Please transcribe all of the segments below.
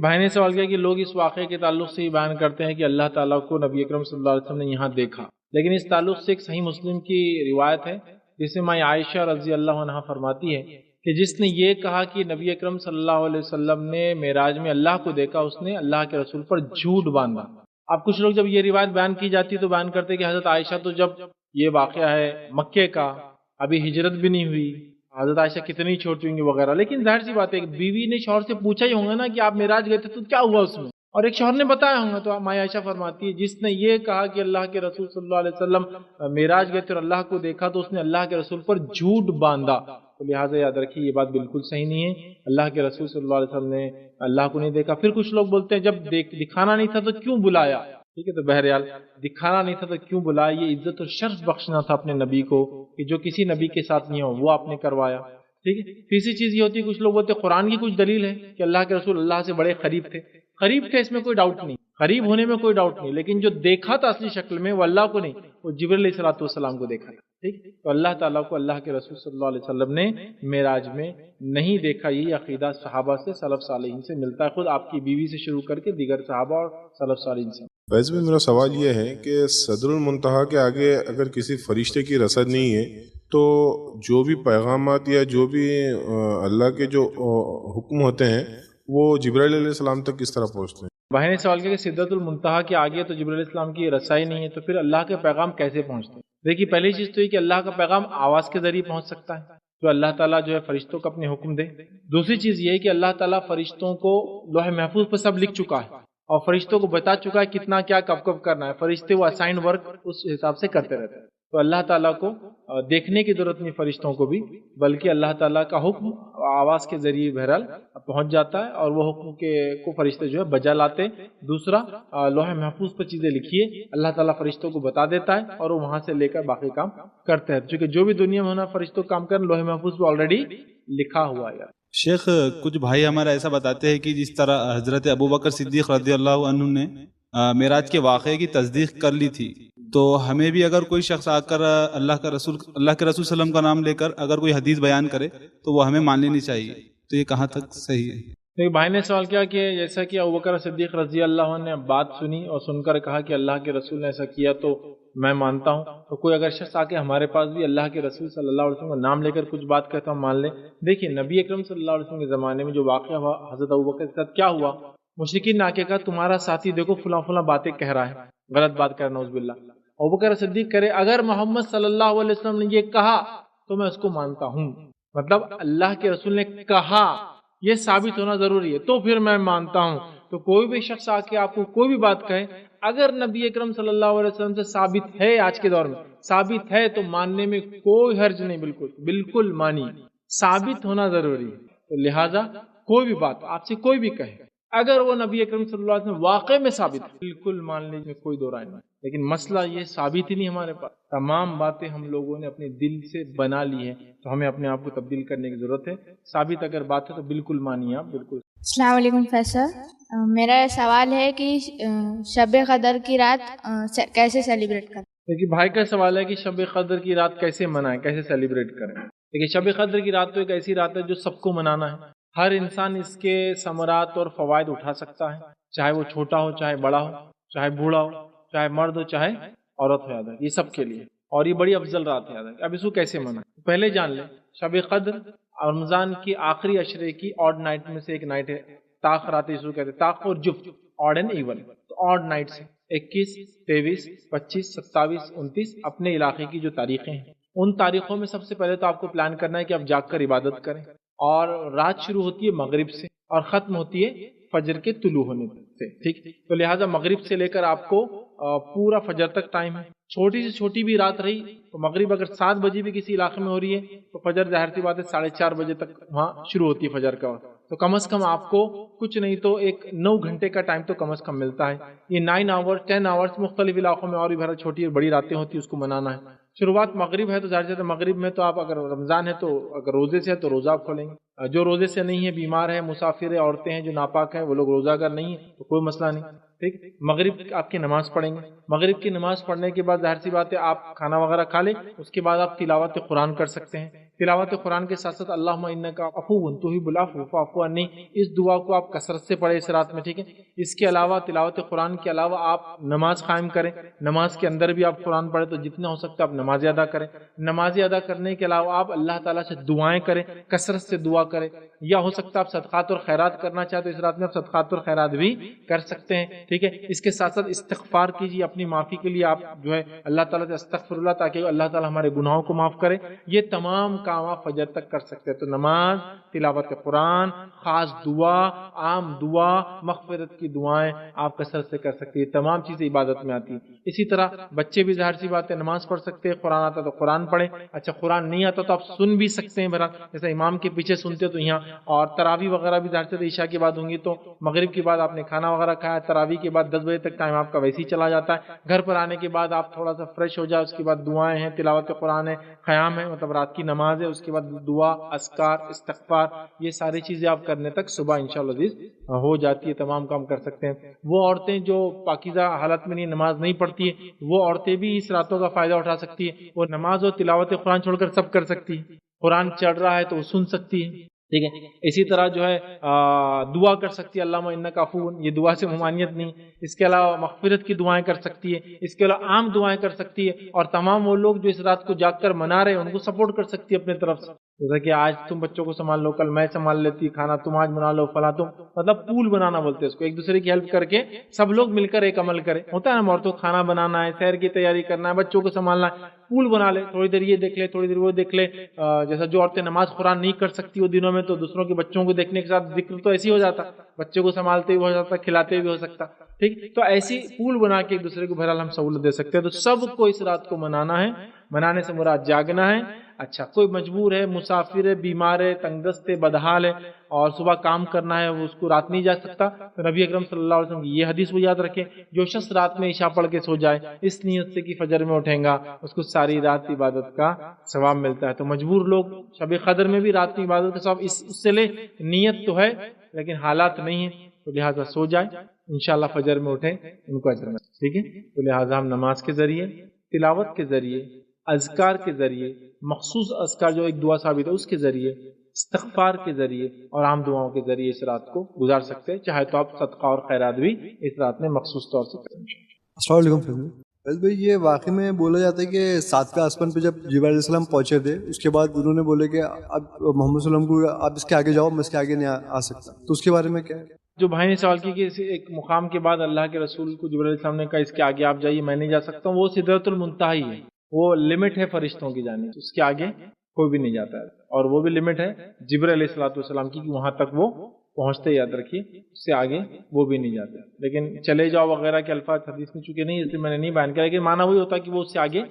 بھائی نے سوال کیا کہ لوگ اس واقعے کے تعلق سے یہ بیان کرتے ہیں کہ اللہ تعالیٰ کو نبی اکرم صلی اللہ علیہ وسلم نے یہاں دیکھا، لیکن اس تعلق سے ایک صحیح مسلم کی روایت ہے جس میں عائشہ رضی اللہ عنہا فرماتی ہے کہ جس نے یہ کہا کہ نبی اکرم صلی اللہ علیہ وسلم نے معراج میں اللہ کو دیکھا، اس نے اللہ کے رسول پر جھوٹ باندھا۔ اب کچھ لوگ جب یہ روایت بیان کی جاتی ہے تو بیان کرتے ہیں کہ حضرت عائشہ تو جب یہ واقعہ ہے مکے کا، ابھی ہجرت بھی نہیں ہوئی، حضرت عائشہ کتنی چھوٹی ہوں گی وغیرہ، لیکن ظاہر سی بات ہے کہ بیوی نے شوہر سے پوچھا ہی ہوگا نا کہ آپ معراج گئے تھے تو کیا ہوا اس میں، اور ایک شوہر نے بتایا ہوگا۔ تو ماں عائشہ فرماتی ہے جس نے یہ کہا کہ اللہ کے رسول صلی اللہ علیہ وسلم معراج گئے تھے اور اللہ کو دیکھا تو اس نے اللہ کے رسول پر جھوٹ باندھا، تو لہٰذا یاد رکھیے یہ بات بالکل صحیح نہیں ہے۔ اللہ کے رسول صلی اللہ علیہ وسلم نے اللہ کو نہیں دیکھا۔ پھر کچھ لوگ بولتے ہیں جب دکھانا نہیں تھا تو کیوں بلایا، ٹھیک ہے، تو بہرحال دکھانا نہیں تھا تو کیوں بلایا، یہ عزت اور شرف بخشنا تھا اپنے نبی کو کہ جو کسی نبی کے ساتھ نہیں ہو وہ آپ نے کروایا، ٹھیک ہے۔ تیسری چیز یہ ہوتی ہے کچھ لوگ بولتے ہیں قرآن کی کچھ دلیل ہے کہ اللہ کے رسول اللہ سے بڑے قریب تھے، قریب تھے اس میں کوئی ڈاؤٹ نہیں، قریب ہونے میں کوئی ڈاؤٹ نہیں، لیکن جو دیکھا تھا اصلی شکل میں وہ اللہ کو نہیں، وہ جبرائیل علیہ الصلوۃ والسلام کو دیکھا تھا، ٹھیک۔ تو اللہ تعالیٰ کو اللہ کے رسول صلی اللہ علیہ وسلم نے معراج میں نہیں دیکھا، یہی عقیدہ صحابہ سے سلف صالحین سے ملتا ہے، خود آپ کی بیوی سے شروع کر کے دیگر صحابہ اور سلف صالحین سے۔ ویسے بھی میرا سوال یہ ہے کہ صدر المنتہا کے آگے اگر کسی فرشتے کی رسد نہیں ہے تو جو بھی پیغامات یا جو بھی اللہ کے جو حکم ہوتے ہیں وہ جبرائیل علیہ السلام تک کس طرح پہنچتے ہیں؟ بھائی نے سوال کیا کہ سدرۃ المنتہا کے آگے تو جبرائیل علیہ السلام کی رسائی نہیں ہے تو پھر اللہ کے پیغام کیسے پہنچتے ہیں؟ دیکھیے پہلی چیز تو یہ کہ اللہ کا پیغام آواز کے ذریعے پہنچ سکتا ہے جو اللہ تعالیٰ جو ہے فرشتوں کو اپنے حکم دے۔ دوسری چیز یہ ہے کہ اللہ تعالیٰ فرشتوں کو لوح محفوظ پر سب لکھ چکا ہے اور فرشتوں کو بتا چکا ہے کتنا کیا کب کب کرنا ہے، فرشتے وہ اسائن ورک اس حساب سے کرتے رہتے ہیں، تو اللہ تعالیٰ کو دیکھنے کی ضرورت نہیں فرشتوں کو بھی، بلکہ اللہ تعالیٰ کا حکم آواز کے ذریعے بہرحال پہنچ جاتا ہے اور وہ حکم کو فرشتے جو ہے بجا لاتے۔ دوسرا لوح محفوظ پر چیزیں لکھیے اللہ تعالیٰ فرشتوں کو بتا دیتا ہے اور وہ وہاں سے لے کر باقی کام کرتے ہیں، چونکہ جو بھی دنیا میں ہونا فرشتوں کام کرنا لوح محفوظ پہ آلریڈی لکھا ہوا ہے۔ شیخ کچھ بھائی ہمارا ایسا بتاتے ہیں کہ جس طرح حضرت ابوبکر صدیق رضی اللہ عنہ نے معراج کے واقعے کی تصدیق کر لی تھی، تو ہمیں بھی اگر کوئی شخص آ کر اللہ کے رسول صلی اللہ علیہ وسلم کا نام لے کر اگر کوئی حدیث بیان کرے تو وہ ہمیں مان لینی چاہیے، تو یہ کہاں تک صحیح ہے؟ ایک بھائی نے سوال کیا کہ جیسا کہ ابوبکر صدیق رضی اللہ عنہ نے بات سنی اور سن کر کہا کہ اللہ کے رسول نے ایسا کیا تو میں مانتا ہوں، تو کوئی اگر شخص آ کے ہمارے پاس بھی اللہ کے رسول صلی اللہ علیہ وسلم کا نام لے کر کچھ بات کرتا ہم مان لیں۔ دیکھیے نبی اکرم صلی اللہ علیہ وسلم کے زمانے میں جو واقعہ ہوا حضرت ابوبکر کے ساتھ کیا ہوا، مشرکین نے آ کے کہا تمہارا ساتھی دیکھو فلاں فلاں باتیں کہہ رہا ہے، غلط بات کر نعوذ باللہ۔ ابوبکر صدیق کرے اگر محمد صلی اللہ علیہ وسلم نے یہ کہا تو میں اس کو مانتا ہوں، مطلب اللہ کے رسول نے کہا یہ ثابت ہونا ضروری ہے تو پھر میں مانتا ہوں۔ تو کوئی بھی شخص آ کے آپ کو کوئی بھی بات کہے اگر نبی اکرم صلی اللہ علیہ وسلم سے ثابت ہے، آج کے دور میں ثابت ہے تو ماننے میں کوئی حرج نہیں، بالکل مانی، ثابت ہونا ضروری ہے۔ تو لہٰذا کوئی بھی بات آپ سے کوئی بھی کہے اگر وہ نبی اکرم صلی اللہ علیہ وسلم واقع میں ثابت ہے بالکل مان لینے میں کوئی دو رائے نہیں، لیکن مسئلہ یہ ثابت ہی نہیں ہمارے پاس، تمام باتیں ہم لوگوں نے اپنے دل سے بنا لی ہیں، تو ہمیں اپنے آپ کو تبدیل کرنے کی ضرورت ہے۔ ثابت اگر بات ہے تو بالکل مانیے آپ، بالکل۔ السلام علیکم فیصل، میرا سوال ہے کہ شب قدر کی رات کیسے سیلیبریٹ کریں؟ دیکھیے بھائی کا سوال ہے کہ شب قدر کی رات کیسے منائیں، کیسے سیلیبریٹ کریں۔ دیکھیے شب قدر کی رات تو ایک ایسی رات ہے جو سب کو منانا ہے، ہر انسان اس کے ثمرات اور فوائد اٹھا سکتا ہے، چاہے وہ چھوٹا ہو، چاہے بڑا ہو، چاہے بوڑھا ہو، چاہے مرد ہو، چاہے عورت ہو، یاد ہے یہ سب کے لیے، اور یہ بڑی افضل رات ہے۔ یاد ہے اب اس کو کیسے منائیں، پہلے جان لیں شب قدر رمضان کی آخری عشرے کی آڈ نائٹ میں سے ایک نائٹ ہے، طاق راتیں شروع کہتے ہیں، طاق اور جفت، آڈ اینڈ ایون، تو آڈ نائٹ سے 21، 23، 25، 27، 29 اپنے علاقے کی جو تاریخیں ہیں ان تاریخوں میں سب سے پہلے تو آپ کو پلان کرنا ہے کہ آپ جاگ کر عبادت کریں، اور رات شروع ہوتی ہے مغرب سے اور ختم ہوتی ہے فجر کے طلوع ہونے سے، ٹھیک، تو لہٰذا مغرب سے لے کر آپ کو پورا فجر تک ٹائم ہے۔ چھوٹی سے چھوٹی بھی رات رہی تو مغرب اگر 7 بجے بھی کسی علاقے میں ہو رہی ہے تو فجر ظاہر سی بات ہے 4:30 بجے تک وہاں شروع ہوتی ہے فجر کا وقت، تو کم از کم آپ کو کچھ نہیں تو ایک 9 گھنٹے کا ٹائم تو کم از کم ملتا ہے۔ یہ 9 آور 10 آورس مختلف علاقوں میں اور بھی بھرا چھوٹی اور بڑی راتیں ہوتی ہیں، اس کو منانا ہے۔ شروعات مغرب ہے تو ظاہر سے مغرب میں تو آپ اگر رمضان ہے تو اگر روزے سے ہے تو روزہ آپ کھولیں گے، جو روزے سے نہیں ہے، بیمار ہے، مسافر ہے، عورتیں ہیں جو ناپاک ہیں، وہ لوگ روزہ اگر نہیں ہے تو کوئی مسئلہ نہیں، ٹھیک۔ مغرب آپ کی نماز پڑھیں گے، مغرب کی نماز پڑھنے کے بعد ظاہر سی بات ہے آپ کھانا وغیرہ کھا لیں، اس کے بعد آپ تلاوت قرآن کر سکتے ہیں، تلاوت قرآن کے ساتھ ساتھ اللہم انکا عفو تحب العفو فاعف عنی، اس دعا کو آپ کثرت سے پڑھیں اس رات میں، ٹھیک ہے۔ اس کے علاوہ تلاوت قرآن کے علاوہ آپ نماز قائم کریں، نماز کے اندر بھی آپ قرآن پڑھیں، تو جتنا ہو سکتا ہے آپ نمازیں ادا کریں۔ نمازیں ادا کرنے کے علاوہ آپ اللہ تعالیٰ سے دعائیں کریں، کثرت سے دعا کریں، یا ہو سکتا ہے آپ صدقات اور خیرات کرنا چاہتے تو اس رات میں آپ صدقات اور خیرات بھی کر سکتے ہیں، ٹھیک ہے۔ اس کے ساتھ ساتھ استغفار کیجیے، اپنی معافی کے لیے آپ جو ہے اللہ تعالیٰ سے استغفر اللہ، تاکہ اللہ تعالیٰ ہمارے گناہوں کو معاف کرے۔ یہ تمام کام آپ فجر تک کر سکتے ہیں۔ تو نماز، تلاوت قرآن، خاص دعا، عام دعا، مغفرت کی دعائیں آپ کثرت سے کر سکتے ہیں۔ یہ تمام چیزیں عبادت میں آتی ہیں۔ اسی طرح بچے بھی ظاہر سی بات ہے نماز پڑھ سکتے ہیں، قرآن آتا تو قرآن پڑھیں، اچھا قرآن نہیں آتا تو آپ سن بھی سکتے ہیں، بہرحال جیسے امام کے پیچھے سنتے تو یہاں، اور تراویح وغیرہ بھی ظاہر سے عشاء کے بعد ہوں گی، تو مغرب کے بعد آپ نے کھانا وغیرہ کھایا، تراویح کے بعد 10 بجے تک ٹائم آپ کا ویسے ہی چلا جاتا ہے، گھر پر آنے کے بعد آپ تھوڑا سا فریش ہو جائے، اس کے بعد دعائیں ہیں، تلاوت قرآن ہے، قیام ہے مطلب رات کی نماز ہے، اس کے بعد دعا، اذکار، استغفار، یہ ساری چیزیں آپ کرنے تک صبح انشاءاللہ عزیز ہو جاتی ہے، تمام کام کر سکتے ہیں۔ وہ عورتیں جو پاکیزہ حالت میں نہیں نماز نہیں پڑھتی ہیں، وہ عورتیں بھی اس راتوں کا فائدہ اٹھا سکتی ہیں، وہ نماز اور تلاوت قرآن چھوڑ کر سب کر سکتی ہیں، قرآن چڑھ رہا ہے تو وہ سن سکتی ہے، ٹھیک ہے۔ اسی طرح جو ہے دعا کر سکتی ہے اللہم انک عفو، یہ دعا سے ممانعت نہیں۔ اس کے علاوہ مغفرت کی دعائیں کر سکتی ہے، اس کے علاوہ عام دعائیں کر سکتی ہے، اور تمام وہ لوگ جو اس رات کو جاگ کر منا رہے ہیں ان کو سپورٹ کر سکتی ہے اپنے طرف سے، جیسا کہ آج تم بچوں کو سنبھال لو، کل میں سنبھال لیتی، کھانا تم آج بنا لو، فلاں تم، مطلب پول بنانا بولتے ہیں اس کو، ایک دوسرے کی ہیلپ کر کے سب لوگ مل کر ایک عمل کرے، ہوتا ہے نا، عورتوں کو کھانا بنانا ہے، سحر کی تیاری کرنا ہے، بچوں کو سنبھالنا ہے، پول بنا لے، تھوڑی دیر یہ دیکھ لے، تھوڑی دیر وہ دیکھ لے۔ جیسا جو عورتیں نماز قرآن نہیں کر سکتی وہ دنوں میں، تو دوسروں کے بچوں کو دیکھنے کے ساتھ ذکر تو ایسے ہی ہو جاتا، بچوں کو سنبھالتے بھی ہو جاتا، کھلاتے بھی ہو سکتا، ٹھیک۔ تو ایسی پول بنا کے ایک دوسرے کو بہرحال ہم سہولت دے سکتے ہیں۔ تو سب کو اس رات کو منانا ہے، منانے سے مراد جاگنا ہے۔ اچھا کوئی مجبور ہے، مسافر ہے، بیمار ہے، تنگ دست ہے، بدحال ہے، اور صبح کام کرنا ہے، وہ اس کو رات نہیں جا سکتا، تو نبی اکرم صلی اللہ علیہ وسلم کی یہ حدیث وہ یاد رکھیں، جو شخص رات میں عشاء پڑھ کے سو جائے اس نیت سے کہ فجر میں اٹھیں گا، اس کو ساری رات عبادت کا ثواب ملتا ہے۔ تو مجبور لوگ شب قدر میں بھی رات کی عبادت کا ثواب اس سے لے، نیت تو ہے لیکن حالات نہیں ہیں، تو لہٰذا سو جائیں، انشاءاللہ فجر میں اٹھیں، ان کو اجر ملے، ٹھیک ہے۔ تو لہٰذا ہم نماز کے ذریعے، تلاوت کے ذریعے، اذکار کے ذریعے، مخصوص اذکار جو ایک دعا ثابت ہے اس کے ذریعے، استغفار کے ذریعے اور عام دعاؤں کے ذریعے اس رات کو گزار سکتے ہیں۔ چاہے تو آپ صدقہ اور خیرات بھی اس رات میں مخصوص طور سے کریں۔ السلام علیکم فیض بھائی، یہ واقعی میں بولا جاتا ہے کہ ساتویں آسمان پہ جب جبرائیل علیہ السلام پہنچے تھے، اس کے بعد انہوں نے بولے کہ اب محمد صلی اللہ علیہ وسلم کو آپ اس کے آگے جاؤ، میں اس کے آگے نہیں آ سکتا، تو اس کے بارے میں کیا ہے؟ جو بھائی نے سوال کی کہ ایک مقام کے بعد اللہ کے رسول کو جبرائیل علیہ السلام نے کہا اس کے آگے آپ جائیے، میں نہیں جا سکتا ہوں، وہ سدرۃ المنتہی ہے، وہ لمٹ ہے فرشتوں کی جانب، اس کے آگے کوئی بھی نہیں جاتا ہے، اور وہ بھی لمٹ ہے جبرائیل علیہ السلام کی کہ وہاں تک وہ پہنچتے، یاد رکھیے، اس سے آگے وہ بھی نہیں جاتے۔ لیکن چلے جاؤ وغیرہ کے الفاظ حدیث میں چونکہ نہیں، اس لیے میں نے نہیں بیان کیا، لیکن معنی وہی ہوتا ہے کہ وہ اس سے آگے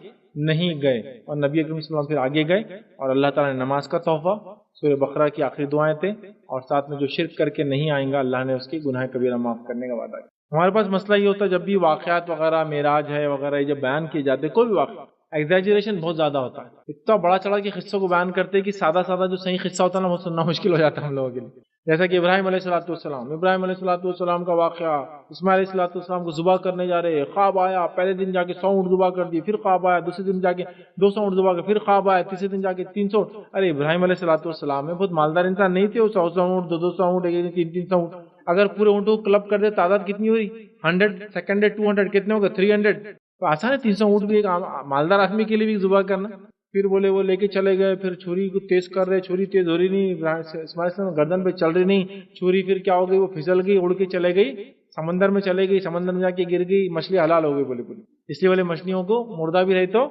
نہیں گئے، اور نبی اکرم صلی اللہ علیہ وسلم پھر آگے گئے، اور اللہ تعالیٰ نے نماز کا تحفہ، سورہ بقرہ کی آخری دعائیں تھے، اور ساتھ میں جو شرک کر کے نہیں آئیں گا اللہ نے اس کی گناہ کبیرہ معاف کرنے کا وعدہ کیا۔ ہمارے پاس مسئلہ یہ ہوتا ہے جب بھی واقعات وغیرہ، معراج ہے وغیرہ، یہ جب بیان کیے جاتے، کوئی بھی واقعہ، ایگزیجریشن بہت زیادہ ہوتا ہے، اتنا بڑا چڑھا کے قصوں کو بیان کرتے کہ سادہ سادہ جو صحیح قصہ ہوتا ہے نا وہ سننا مشکل ہو جاتا ہے ہم لوگوں کے لیے۔ جیسا کہ ابراہیم علیہ السلام کا واقعہ، اسماعیل علیہ السلام کو ذبح کرنے جا رہے، خواب آیا، پہلے دن جا کے 100 اونٹ ذبح کر دی، پھر خواب آیا، دوسرے دن جا کے 200 اونٹ ذبح کر، پھر خواب آیا، تیسرے دن جا کے 300۔ ارے ابراہیم علیہ السلام میں بہت مالدار انسان نہیں تھے، وہ 100 اونٹ، 200 اونٹ، 300 اونٹ، اگر پورے اونٹوں کو کلب کر دے تعداد کتنی ہوئی؟ 100 سیکنڈ 200 کتنے ہوگا؟ 300۔ تو آسان ہے 300 اونٹ بھی ایک مالدار آدمی کے لیے بھی ذبح کرنا۔ پھر بولے وہ لے کے چلے گئے، پھر چھری کو تیز کر رہے، چھری تیز ہو رہی نہیں، اسماعیل گردن پہ چل رہی نہیں چھری، پھر کیا ہو گئی؟ وہ پھسل گئی، اڑ کے چلے گئی، سمندر میں چلے گئی، سمندر میں جا کے گر گئی، مچھلی حلال ہو گئی بولے بولے، اس لیے بولے مچھلیوں کو مردہ بھی رہی تو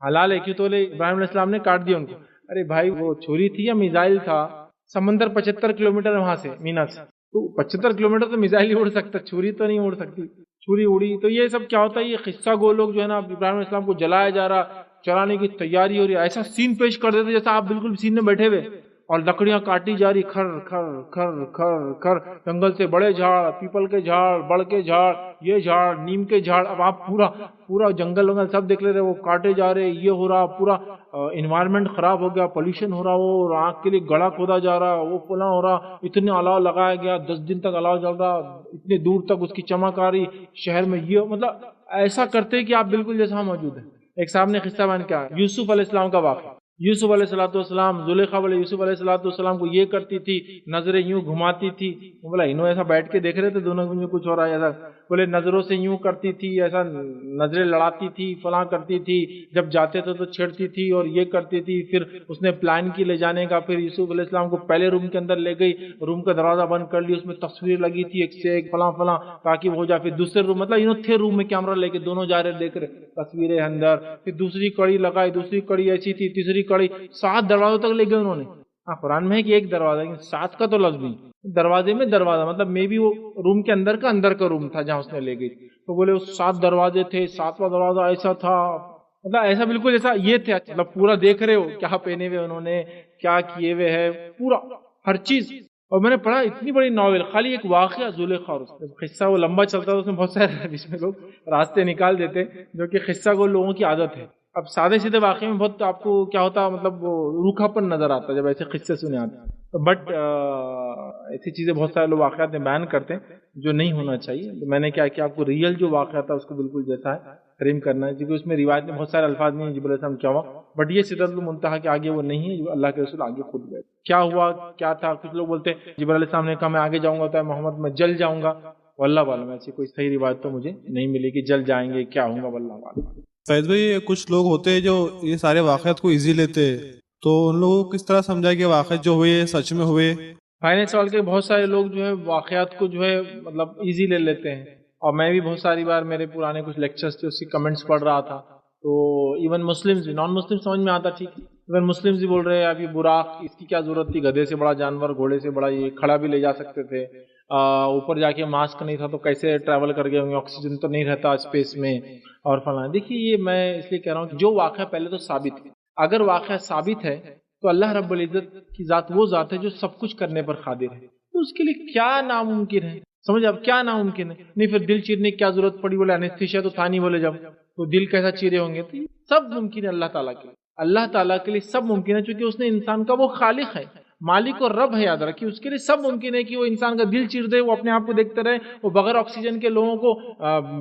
حلال ہے، کیوں؟ تو بولے ابراہیم علیہ السلام نے کاٹ دیا ان کو۔ ارے بھائی وہ چھری تھی یا میزائل تھا؟ سمندر 75 کلومیٹر وہاں سے، مینا سے، تو 75 کلومیٹر تو میزائل ہی اڑ سکتا، چھری تو نہیں اڑ سکتی، چھری اڑی۔ تو یہ سب کیا ہوتا ہے؟ یہ قصہ گو لوگ جو ہے نا، ابراہیم علیہ السلام کو جلایا جا رہا، چلانے کی تیاری ہو رہی ہے، ایسا سین پیش کر دیتے جیسا آپ بالکل سین میں بیٹھے ہوئے، اور لکڑیاں کاٹی جا رہی، کھر کھر کھر کھر کھر، جنگل سے بڑے جھاڑ، پیپل کے جھاڑ، بڑ کے جھاڑ، یہ جھاڑ، نیم کے جھاڑ، اب آپ پورا جنگل ونگل سب دیکھ لے رہے، وہ کاٹے جا رہے، یہ ہو رہا، پورا انوائرمنٹ خراب ہو گیا، پولیوشن ہو رہا، وہ آگ کے لیے گڑھا کھودا جا رہا، وہ فلاں ہو رہا، اتنے الاؤ لگایا گیا، 10 دن تک الاؤ جل رہا، اتنے دور تک اس کی چمک آ رہی شہر میں، یہ مطلب ایسا کرتے کہ آپ بالکل جیسا موجود ہیں۔ ایک صاحب نے قصہ بیان کیا، یوسف علیہ السلام کا واقعہ، یوسف علیہ السلام زلیخا والے یوسف علیہ السلام کو یہ کرتی تھی، نظریں یوں گھماتی تھی. بولا انہوں ایسا بیٹھ کے دیکھ رہے تھے دونوں میں کچھ ہو رہا ہے ایسا. بولے نظروں سے یوں کرتی تھی، ایسا نظریں لڑاتی تھی، فلاں کرتی تھی، جب جاتے تھے تو چھیڑتی تھی اور یہ کرتی تھی. پھر اس نے پلان کی لے جانے کا. پھر یوسف علیہ السلام کو پہلے روم کے اندر لے گئی، روم کا دروازہ بند کر لی، اس میں تصویر لگی تھی ایک سے ایک فلاں فلاں تاکہ وہ جا. پھر دوسرے روم مطلب انہوں تھے روم میں کیمرہ لے کے دونوں جا رہے دیکھ رہے تصویریں اندر. پھر دوسری کڑی لگائی، دوسری کڑی ایسی تھی، تیسری کڑی 7 دروازوں تک لے گئے انہوں نے. ہاں قرآن میں ہے کہ ایک دروازہ، 7 کا تو لفظ نہیں. دروازے میں دروازہ مطلب میں بھی وہ روم کے اندر کا روم تھا جہاں اس نے لے گئی. تو بولے اس 7 دروازے تھے، 7واں دروازہ ایسا تھا، مطلب ایسا بالکل ایسا یہ تھے. مطلب پورا دیکھ رہے ہو کیا پہنے ہوئے انہوں نے، کیا کیے ہوئے ہے، پورا ہر چیز. اور میں نے پڑھا اتنی بڑی ناول، خالی ایک واقعہ زلیخا اور قصہ وہ لمبا چلتا تھا، اس میں بہت سارے بیچ میں لوگ راستے نکال دیتے جو کہ قصہ کو لوگوں کی عادت ہے. اب سادے سیدھے واقعے میں بہت آپ کو کیا ہوتا مطلب وہ روکھا پن نظر آتا ہے جب ایسے قصے سنے آتے. بٹ ایسی چیزیں بہت سارے لوگ واقعات میں بیان کرتے ہیں جو نہیں ہونا چاہیے. تو میں نے کیا کہ آپ کو ریئل جو واقعہ تھا اس کو بالکل جیسا ہے تریم کرنا ہے، کیونکہ اس میں روایت میں بہت سارے الفاظ نہیں ہیں جبریل علیہ السلام کیا ہوا. بٹ یہ سدرۃ المنتہا کے آگے وہ نہیں ہے، جو اللہ کے رسول آگے خود گئے. کیا ہوا کیا تھا؟ کچھ لوگ بولتے ہیں جبریل علیہ السلام نے کہا میں آگے جاؤں گا تو محمد میں جل جاؤں گا. واللہ عالم ایسی کوئی صحیح روایت تو مجھے نہیں ملی کہ جل جائیں گے کیا ہوں گا. واللہ عالم. فیض بھائی کچھ لوگ ہوتے ہیں جو یہ سارے واقعات کو ایزی لیتے ہیں، تو ان لوگوں کو کس طرح سمجھا کہ واقعات جو ہوئے سچ میں ہوئے؟ بھائی نے سوال کہ بہت سارے لوگ جو ہے واقعات کو جو ہے مطلب ایزی لے لیتے ہیں، اور میں بھی بہت ساری بار میرے پرانے کچھ لیکچرز تھے اس کی کمنٹس پڑھ رہا تھا. تو ایون مسلمز بھی، نان مسلم سمجھ میں آتا ٹھیک، ایون مسلمز بھی بول رہے ہیں ابھی براق اس کی کیا ضرورت تھی، گدھے سے بڑا جانور، گھوڑے سے بڑا یہ کھڑا بھی لے جا سکتے تھے. اوپر جا کے ماسک نہیں تھا تو کیسے ٹریول کر گئے ہوں گے، آکسیجن تو نہیں رہتا اسپیس میں اور فلاں. دیکھیے یہ میں اس لیے کہہ رہا ہوں کہ جو واقعہ پہلے تو ثابت ہے، اگر واقعہ ثابت ہے تو اللہ رب العزت کی ذات وہ ذات ہے جو سب کچھ کرنے پر قادر ہے. تو اس کے لیے کیا ناممکن ہے؟ سمجھ اب کیا ناممکن ہے؟ نہیں پھر دل چیرنے کی کیا ضرورت پڑی؟ بولے انستھیشیا تو تھا نہیں، بولے جب تو دل کیسا چیرے ہوں گے؟ تو سب ممکن ہے اللہ تعالیٰ کے لیے. اللہ تعالیٰ کے لیے سب ممکن ہے چونکہ اس نے انسان کا وہ خالق ہے، مالک اور رب ہے. یاد رکھیے اس کے لیے سب ممکن ہے کہ وہ انسان کا دل چیر دے، وہ اپنے آپ کو دیکھتے رہے، وہ بغیر آکسیجن کے لوگوں کو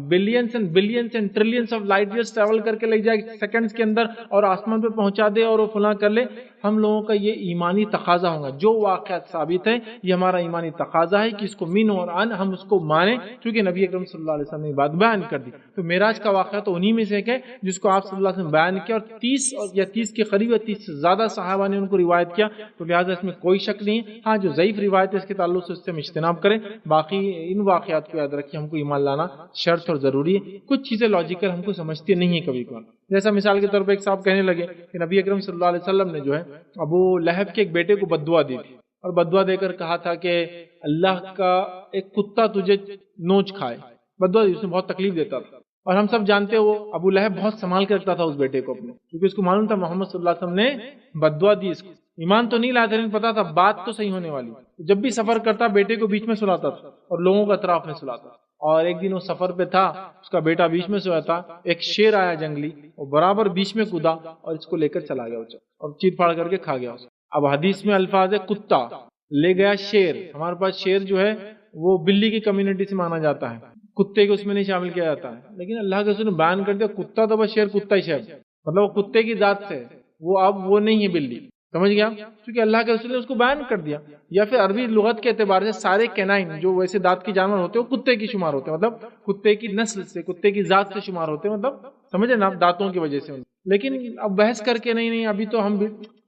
billions and billions and trillions of light years travel کر کے لے جائے سیکنڈز کے اندر اور آسمان پہ پہنچا دے اور وہ فلاں کر لے. ہم لوگوں کا یہ ایمانی تقاضا ہوگا. جو واقعات ثابت ہے یہ ہمارا ایمانی تقاضا ہے کہ اس کو من اور ان ہم اس کو مانیں، کیونکہ نبی اکرم صلی اللہ علیہ وسلم نے بات بیان کر دی. تو معراج کا واقعہ تو انہی میں سے ایک ہے جس کو آپ صلی اللہ علیہ وسلم بیان کیا، اور 30 کے قریب 30 سے زیادہ صحابہ نے ان کو روایت کیا. تو لہٰذا اس میں کوئی شک نہیں ہے. ہاں جو ضعیف روایت ہے اس کے تعلق سے اس سے ہم اجتناب کریں. باقی ان واقعات کو یاد رکھیے ہم کو ایمان لانا شرط اور ضروری ہے. کچھ چیزیں لاجیکل ہم کو سمجھتی نہیں ہیں کبھی کبھار. جیسا مثال کے طور پہ ایک صاحب کہنے لگے کہ نبی اکرم صلی اللہ علیہ وسلم نے جو ہے ابو لہب کے ایک بیٹے کو بددعا دی تھی، اور بددعا دے کر کہا تھا کہ اللہ کا ایک کتا تجھے نوچ کھائے. بددعا دی، اس میں بہت تکلیف دیتا تھا. اور ہم سب جانتے ہیں وہ ابو لہب بہت سنبھال کے رکھتا تھا اس بیٹے کو اپنے، کیونکہ اس کو معلوم تھا محمد صلی اللہ علیہ وسلم نے بددعا دی. اس کو ایمان تو نہیں لایا تھا لیکن پتا تھا بات تو صحیح ہونے والی. جب بھی سفر کرتا بیٹے کو بیچ میں سلاتا تھا اور لوگوں کو اطراف میں سلاتا. اور ایک دن وہ سفر پہ تھا، اس کا بیٹا بیچ میں سویا تھا، ایک شیر آیا جنگلی، وہ برابر بیچ میں کودا اور اس کو لے کر چلا گیا اور چیر پھاڑ کر کے کھا گیا. اب حدیث میں الفاظ ہے کتا لے گیا شیر. ہمارے پاس شیر جو ہے وہ بلی کی کمیونٹی سے مانا جاتا ہے، کتے کو اس میں نہیں شامل کیا جاتا ہے. لیکن اللہ کے رسول نے بیان کر دیا کتا تو بس شیر کتا ہی شیر، مطلب وہ کتے کی ذات سے، وہ اب وہ نہیں ہے بلی. سمجھ گیا؟ کیونکہ اللہ کے رسول نے اس کو بیان کر دیا. یا پھر عربی لغت کے اعتبار سے سارے کینائن جو ویسے دانت کے جانور ہوتے ہیں وہ کتے کی شمار ہوتے ہیں، مطلب کتے کی نسل سے، کتے کی ذات سے شمار ہوتے ہیں، مطلب سمجھے نا، دانتوں کی وجہ سے. لیکن اب بحث کر کے نہیں ابھی تو ہم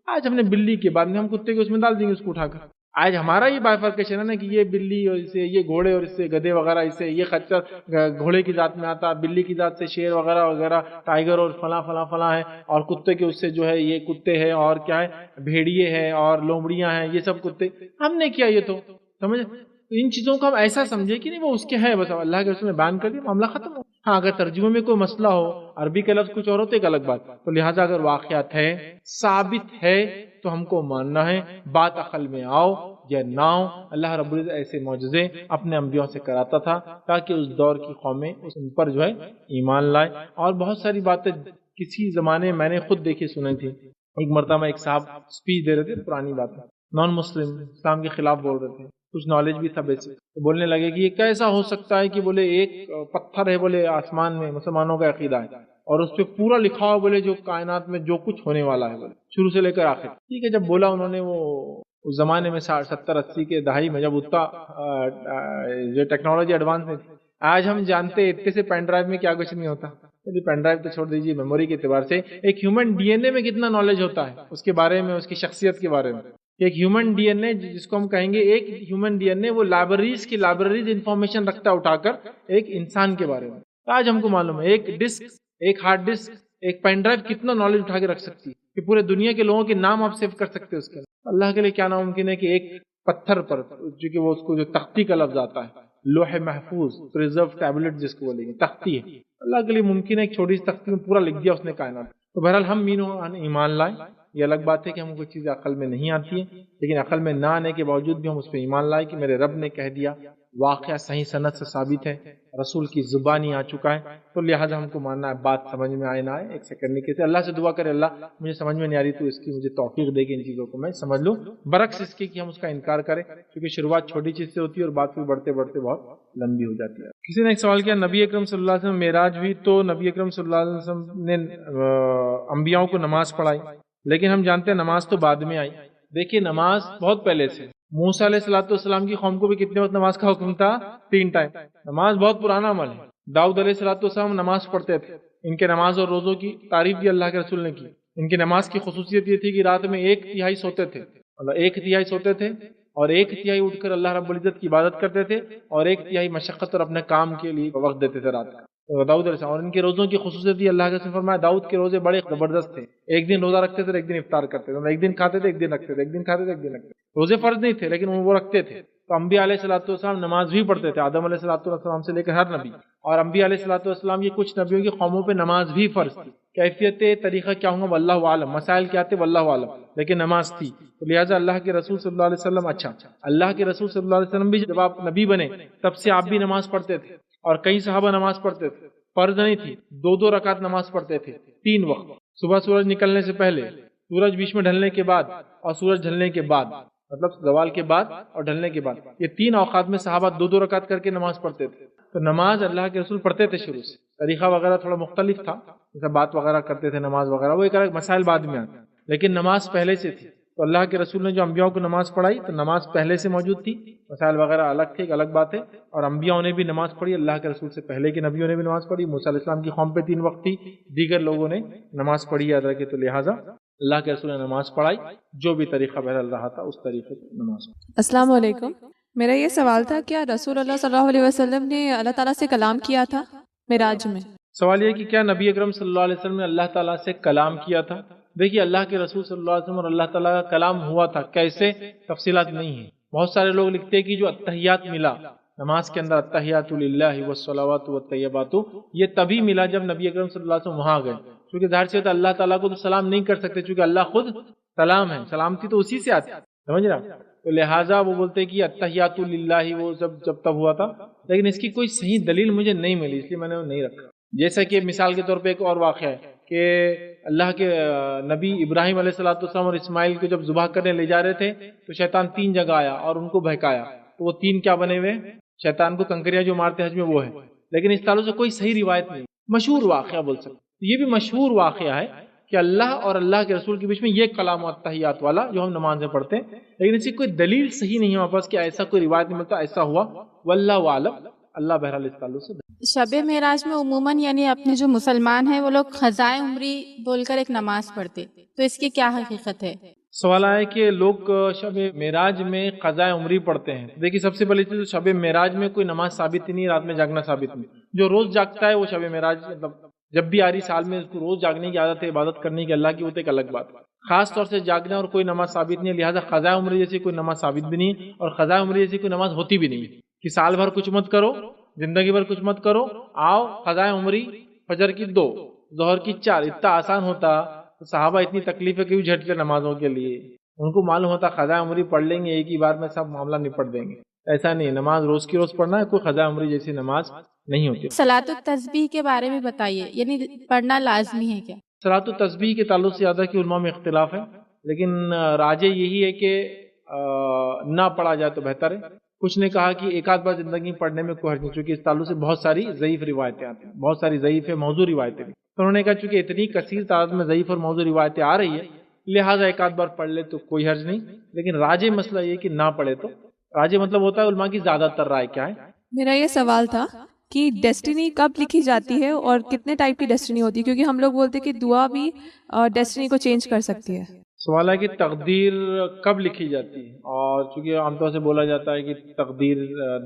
آج ہم نے بلی کے بعد میں ہم کتے کو اس میں ڈال دیں گے، اس کو اٹھا کر. آج ہمارا یہ بائفرکیشن ہے نا کہ یہ بلی اور اس سے یہ گھوڑے اور اس سے گدھے وغیرہ، اس سے یہ خچر گھوڑے کی ذات میں آتا، بلی کی ذات سے شیر وغیرہ وغیرہ، ٹائیگر اور فلاں فلاں فلاں ہے، اور کتے کے اس سے جو ہے یہ کتے ہیں اور کیا ہے بھیڑیے ہیں اور لومڑیاں ہیں، یہ سب کتے. ہم نے کیا یہ تو سمجھ. تو ان چیزوں کو ہم ایسا سمجھے کہ نہیں وہ اس کے ہیں، بس اللہ کے رسول نے بیان کر دیا معاملہ ختم ہو. ہاں اگر ترجمے میں کوئی مسئلہ ہو، عربی کے لفظ کچھ اور ہوتے ایک الگ بات. تو لہٰذا اگر واقعات ہے ثابت ہے تو ہم کو ماننا ہے. بات عقل میں آؤ یا نہ آؤ، اللہ رب العزت ایسے معجزے اپنے انبیاء سے کراتا تھا تاکہ اس دور کی قومیں ان پر جو ہے ایمان لائے. اور بہت ساری باتیں کسی زمانے میں نے خود دیکھی سنی تھی. ایک مرتبہ ایک صاحب اسپیچ دے رہے تھے، پرانی بات ہے، نان مسلم اسلام کے خلاف بول رہے تھے، کچھ نالج بھی تھا بیسک. تو بولنے لگے کہ یہ کیسا ہو سکتا ہے کہ بولے ایک پتھر ہے بولے آسمان میں، مسلمانوں کا عقیدہ ہے، اور اس پہ پورا لکھا ہوا بولے جو کائنات میں جو کچھ ہونے والا ہے بولے شروع سے لے کر آخر. ٹھیک ہے, جب بولا انہوں نے وہ اس زمانے میں 70-80 کے دہائی میں جب اتنا جو ٹیکنالوجی ایڈوانس نہیں تھی, آج ہم جانتے اتنے سے پین ڈرائیو میں کیا کچھ نہیں ہوتا. پین ڈرائیو تو چھوڑ دیجیے, میموری کے اعتبار سے ایک ہیومن ڈی این اے میں کتنا نالج ہوتا ہے اس کے بارے میں, اس کی شخصیت کے بارے میں. ایک ہیومن ڈی این اے جس کو ہم کہیں گے ایک ہیومن ڈی این اے وہ لائبریریز انفارمیشن رکھتا ہے اٹھا کر ایک انسان کے بارے میں. آج ہم کو معلوم ہے ایک ڈسک, ایک ہارڈ ڈسک, ایک پین ڈرائیو کتنا نالج اٹھا کے رکھ سکتی ہے کہ پورے دنیا کے لوگوں کے نام آپ سیو کر سکتے ہیں اس کے. اللہ کے لیے کیا ناممکن ہے کہ ایک پتھر پر چونکہ وہ اس کو جو تختی کا لفظ آتا ہے, لوح محفوظ, پریزرو ٹیبلٹ جس کو بولیں گے, تختی ہے. اللہ کے لیے ممکن ہے ایک چھوٹی سی تختی میں پورا لکھ دیا اس نے کائنات. تو بہرحال ہم ایمان لائیں. یہ الگ بات ہے کہ ہم کوئی چیزیں عقل میں نہیں آتی ہیں, لیکن عقل میں نہ آنے کے باوجود بھی ہم اس پہ ایمان لائیں کہ میرے رب نے کہہ دیا, واقعہ صحیح سند سے ثابت ہے, رسول کی زبانی آ چکا ہے, تو لہٰذا ہم کو ماننا ہے. بات سمجھ میں آئے نہ آئے ایک سیکنڈ کے سے اللہ سے دعا کرے, اللہ مجھے سمجھ میں نہیں آ رہی تو اس کی مجھے توفیق دے کے ان چیزوں کو میں سمجھ لوں, برعکس اس کی کہ ہم اس کا انکار کریں, کیونکہ شروعات چھوٹی چیز سے ہوتی ہے اور بات پھر بڑھتے بڑھتے بہت لمبی ہو جاتی ہے. کسی نے ایک سوال کیا, نبی اکرم صلی اللہ علیہ وسلم معراج ہوئی تو نبی اکرم صلی اللہ علیہ وسلم نے انبیاؤں کو نماز پڑھائی, لیکن ہم جانتے ہیں نماز تو بعد میں آئی. دیکھیے نماز بہت پہلے سے, موسیٰ علیہ السلام کی قوم کو بھی کتنے وقت نماز کا حکم تھا, 3 ٹائم. نماز بہت پرانا عمل ہے. داؤد علیہ السلام نماز پڑھتے تھے. ان کے نماز اور روزوں کی تعریف بھی اللہ کے رسول نے کی. ان کی نماز کی خصوصیت یہ تھی کہ رات میں 1/3 سوتے تھے, مطلب 1/3 سوتے تھے اور 1/3 اٹھ کر اللہ رب العزت کی عبادت کرتے تھے, اور 1/3 مشقت اور اپنے کام کے لیے وقت دیتے تھے رات کا. داؤد علیہ السلام, اور ان کے روزوں کی خصوصیت یہ اللہ کے رسول نے فرمایا داؤد کے روزے بڑے زبردست تھے. ایک دن روزہ رکھتے تھے, ایک دن افطار کرتے تھے, ایک دن کھاتے تھے, ایک دن رکھتے تھے, ایک دن کھاتے تھے, ایک دن رکھتے تھے. روزے فرض نہیں تھے لیکن وہ رکھتے تھے. تو انبیاء علیہ السلام نماز بھی پڑھتے تھے, آدم علیہ السلام سے لے کر ہر نبی, اور انبیاء علیہ السلام یہ کچھ نبیوں کی قوموں پہ نماز بھی فرض تھی. کیفیت طریقہ کیا ہوں گا واللہ عالم, مسائل کیا تھے واللہ عالم, لیکن نماز تھی. تو لہٰذا اللہ کے رسول صلی اللہ علیہ وسلم, اللہ کے رسول صلی اللہ علیہ وسلم بھی جب آپ نبی بنے تب سے آپ بھی نماز پڑھتے تھے, اور کئی صحابہ نماز پڑھتے تھے. فرض نہیں تھی, 2 رکعت نماز پڑھتے تھے 3 وقت, صبح سورج نکلنے سے پہلے, سورج بیچ میں ڈھلنے کے بعد, اور سورج ڈھلنے کے بعد, مطلب زوال کے بعد اور ڈھلنے کے بعد. یہ 3 اوقات میں صحابہ 2 رکعت کر کے نماز پڑھتے تھے. تو نماز اللہ کے رسول پڑھتے تھے شروع سے. طریقہ وغیرہ تھوڑا مختلف تھا, جیسے بات وغیرہ کرتے تھے نماز وغیرہ, وہ ایک الگ مسائل بعد میں آتے, لیکن نماز پہلے سے تھی. تو اللہ کے رسول نے جو انبیاء کو نماز پڑھائی تو نماز پہلے سے موجود تھی, مسائل وغیرہ الگ تھے, ایک الگ بات ہے. اور انبیاء نے بھی نماز پڑھی, اللہ کے رسول سے پہلے کے نبیوں نے بھی نماز پڑھی. موسیٰ علیہ السلام کی قوم پہ 3 وقت تھی, دیگر لوگوں نے نماز پڑھی, یاد رکھے. تو لہٰذا اللہ کے رسول نے نماز پڑھائی, جو بھی طریقہ بہرحال رہا تھا اس طریقے سے نماز پڑھی. السلام علیکم. میرا یہ سوال تھا, کیا رسول اللہ صلی اللہ علیہ وسلم نے اللہ تعالیٰ سے کلام کیا تھا معراج میں؟ سوال یہ کہ کیا نبی اکرم صلی اللہ علیہ وسلم نے اللہ تعالیٰ سے کلام کیا تھا. دیکھیے اللہ کے رسول صلی اللہ علیہ وسلم اور اللہ تعالیٰ کا کلام ہوا تھا, کیسے تفصیلات نہیں ہیں. بہت سارے لوگ لکھتے ہیں کہ جو اتحیات ملا نماز کے اندر, اتحیات للہ والصلوات والطیبات, یہ تبھی ملا جب نبی اکرم صلی اللہ علیہ وسلم وہاں گئے. کیونکہ ظاہر سی بات ہے اللہ تعالیٰ کو تو سلام نہیں کر سکتے, چونکہ اللہ خود سلام ہے, سلامتی تو اسی سے آتی ہے, سمجھ رہا. تو لہٰذا وہ بولتے ہیں کہ اتحیات للہ وہ جب تب ہوا تھا, لیکن اس کی کوئی صحیح دلیل مجھے نہیں ملی, اس لیے میں نے وہ نہیں رکھا. جیسا کہ مثال کے طور پہ ایک اور واقعہ ہے کہ اللہ کے نبی ابراہیم علیہ السلام اور اسماعیل کو جب ذبح کرنے لے جا رہے تھے تو شیطان 3 جگہ آیا اور ان کو بہکایا. تو وہ 3 کیا بنے ہوئے, شیطان کو کنکریاں جو مارتے حج میں وہ ہے, لیکن اس تعلق سے کوئی صحیح روایت نہیں. مشہور واقعہ بول سکتے, یہ بھی مشہور واقعہ ہے کہ اللہ اور اللہ کے رسول کے بیچ میں یہ کلام و اتحیات والا جو ہم نماز میں پڑھتے ہیں, لیکن اس کی کوئی دلیل صحیح نہیں ہے ہمارے پاس کہ ایسا کوئی روایت نہیں ملتا ایسا ہوا, واللہ عالم. اللہ بہرحال اس تعلق سے. شب معراج میں عموماً یعنی اپنے جو مسلمان ہیں وہ لوگ خزائے عمری بول کر ایک نماز پڑھتے, تو اس کی کیا حقیقت ہے؟ سوال ہے کہ لوگ شب معراج میں قضائے عمری پڑھتے ہیں. دیکھیے سب سے پہلی چیز, شب معراج میں کوئی نماز ثابت ہی نہیں, رات میں جاگنا ثابت نہیں. جو روز جاگتا ہے وہ شب معراج مطلب جب بھی آ رہی سال میں اس کو روز جاگنے کی عادت ہے, عبادت کرنے کی اللہ کی, وہ تو ایک الگ بات ہے. خاص طور سے جاگنا اور کوئی نماز ثابت نہیں ہے, لہٰذا قضائے عمری جیسی کوئی نماز ثابت بھی نہیں, اور قضائے عمری جیسی کوئی نماز ہوتی بھی نہیں کہ سال بھر کچھ مت کرو, زندگی بھر کچھ مت کرو, آؤ قضائے عمری, فجر کی 2, ظہر کی 4, اتنا آسان ہوتا تو صحابہ اتنی تکلیفیں کیوں جھٹتے نمازوں کے لیے. ان کو معلوم ہوتا قضائے عمری پڑھ لیں گے ایک ہی بار میں سب معاملہ نپٹ دیں گے. ایسا نہیں, نماز روز کی روز پڑھنا ہے, کوئی قضائے عمری جیسی نماز نہیں ہوتی. صلاۃ التسبیح کے بارے میں بتائیے, یعنی پڑھنا لازمی ہے کیا؟ صلاۃ التسبیح کے تعلق سے زیادہ کہ علماء میں اختلاف ہے, لیکن راجح یہی ہے کہ نہ پڑھا جائے تو بہتر ہے. کچھ نے کہا کہ ایک آدھ بار زندگی پڑھنے میں کوئی حرج نہیں, چونکہ اس تعلق سے بہت ساری ضعیف روایتیں آتی ہیں, بہت ساری ضعیف موضوع روایتیں بھی. تو انہوں نے کہا چونکہ اتنی کثیر تعداد میں ضعیف اور موضوع روایتیں آ رہی ہے لہٰذا ایک آدھ بار پڑھ لے تو کوئی حرج نہیں، لیکن راجح مسئلہ یہ کہ نہ پڑھے تو راجح مطلب ہوتا ہے علماء کی زیادہ تر رائے کیا ہے. میرا یہ سوال تھا کہ ڈیسٹینی کب لکھی جاتی ہے اور کتنے ٹائپ کی ڈیسٹینی ہوتی ہے، کیونکہ ہم لوگ بولتے ہیں کہ دعا بھی ڈیسٹینی کو چینج کر سکتی ہے. سوال ہے کہ تقدیر کب لکھی جاتی ہے، اور چونکہ عام طور سے بولا جاتا ہے کہ تقدیر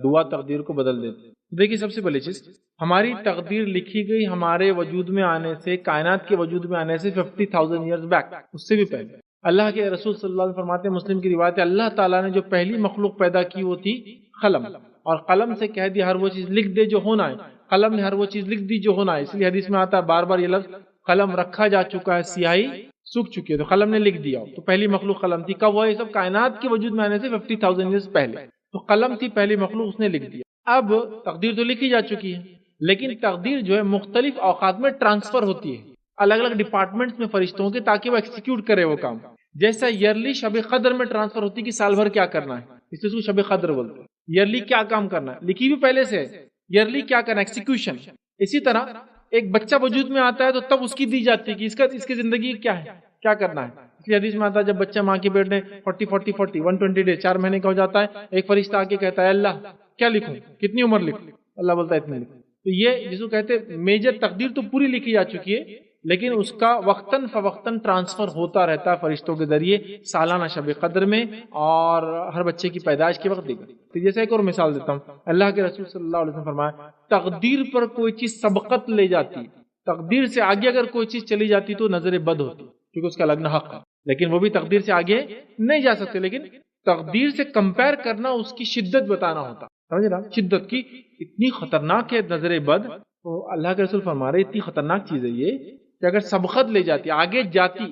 دعا تقدیر کو بدل دیتی ہے. دیکھیے سب سے پہلی چیز، ہماری تقدیر لکھی گئی ہمارے وجود میں آنے سے، کائنات کے وجود میں آنے سے 50,000 ایئرز بیک، اس سے بھی پہلے. اللہ کے رسول صلی اللہ علیہ وسلم فرماتے ہیں، مسلم کی روایت ہے، اللہ تعالیٰ نے جو پہلی مخلوق پیدا کی وہ تھی قلم، اور قلم سے کہہ دیا ہر وہ چیز لکھ دے جو ہونا ہے. قلم نے ہر وہ چیز لکھ دی جو ہونا ہے، اس لیے حدیث میں آتا ہے بار بار یہ لفظ قلم رکھا جا چکا ہے، سیاہی سوکھ چکی ہے، تو قلم نے لکھ دیا. تو پہلی مخلوق قلم تھی. کب ہوا یہ سب؟ کائنات کے وجود میں آنے سے 50,000 ایئرز پہلے. تو قلم تھی پہلی مخلوق، اس نے لکھ دیا. اب تقدیر تو لکھی جا چکی ہے، لیکن تقدیر جو ہے مختلف اوقات میں ٹرانسفر ہوتی ہے الگ الگ ڈپارٹمنٹس میں فرشتوں کے، تاکہ وہ ایکسیکیوٹ کرے وہ کام. جیسا ایئرلی شب قدر میں ٹرانسفر ہوتی ہے کہ سال بھر کیا کرنا ہے، اس لیے اس کو شب قدر بولتے ہیں. ایئرلی کیا کام کرنا ہے لکھی بھی پہلے سے ہے، ایئرلی کیا کرنا ہے ایکسیکیوشن. اسی طرح ایک بچہ وجود میں آتا ہے تو تب اس کی دی جاتی ہے کہ اس کی زندگی کیا ہے، کیا کرنا ہے. اس لیے حدیث میں آتا ہے جب بچہ ماں کے پیٹ میں 120 ڈیز 4 مہینے کا ہو جاتا ہے، ایک فرشتہ آ کے کہتا ہے اللہ کیا لکھوں، کتنی عمر لکھوں؟ اللہ بولتا ہے اتنی لکھوں. تو یہ جس کو کہتے ہیں میجر تقدیر تو پوری لکھی جا چکی ہے، لیکن اس کا وقتاً فوقتاً ٹرانسفر ہوتا رہتا ہے فرشتوں کے ذریعے سالانہ شب قدر میں اور ہر بچے کی پیدائش کے وقت دیکھا. تو جیسے ایک اور مثال دیتا ہوں، اللہ کے رسول صلی اللہ علیہ وسلم فرمایا تقدیر پر کوئی چیز سبقت لے جاتی، تقدیر سے آگے اگر کوئی چیز چلی جاتی تو نظر بد ہوتی، کیونکہ اس کا لگنا حق ہے. لیکن وہ بھی تقدیر سے آگے نہیں جا سکتے، لیکن تقدیر سے کمپیر کرنا اس کی شدت بتانا ہوتا. سمجھ رہا شدت کی اتنی خطرناک ہے نظر بد. تو اللہ کے رسول فرما رہے اتنی خطرناک چیز ہے یہ کہ اگر سبقت لے جاتی، آگے جاتی،